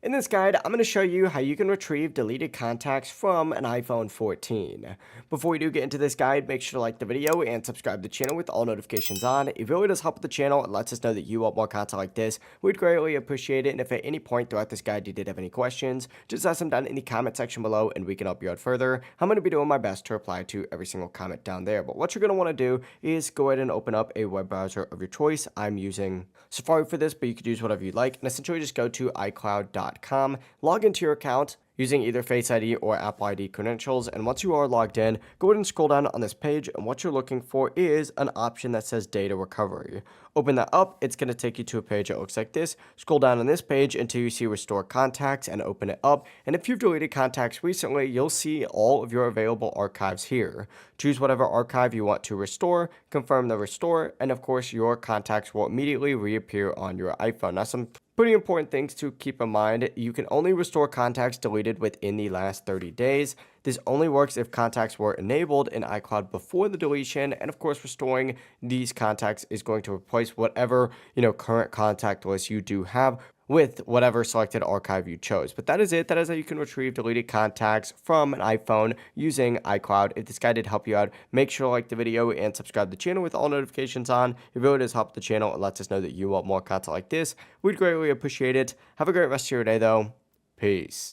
In this guide, I'm going to show you how you can retrieve deleted contacts from an iPhone 14. Before we do get into this guide, make sure to like the video and subscribe to the channel with all notifications on. It really does help with the channel and lets us know that you want more content like this. We'd greatly appreciate it, and if at any point throughout this guide you did have any questions, just ask them down in the comment section below and we can help you out further. I'm going to be doing my best to reply to every single comment down there, but what you're going to want to do is go ahead and open up a web browser of your choice. I'm using Safari for this, but you could use whatever you'd like, and essentially just go to icloud.com. Log into your account using either Face ID or Apple ID credentials, and once you are logged in, go ahead and scroll down on this page, and what you're looking for is an option that says data recovery. Open that up, it's going to take you to a page that looks like this. Scroll down on this page until you see restore contacts and open it up, and if you've deleted contacts recently, you'll see all of your available archives here. Choose whatever archive you want to restore, confirm the restore, and of course your contacts will immediately reappear on your iPhone. Now, some pretty important things to keep in mind: you can only restore contacts deleted within the last 30 days. This only works if contacts were enabled in iCloud before the deletion, and of course restoring these contacts is going to replace whatever current contact list you do have with whatever selected archive you chose. But that is it. That is how you can retrieve deleted contacts from an iPhone using iCloud. If this guide did help you out, make sure to like the video and subscribe to the channel with all notifications on. It really does help the channel and lets us know that you want more content like this. We'd greatly appreciate it. Have a great rest of your day though. Peace.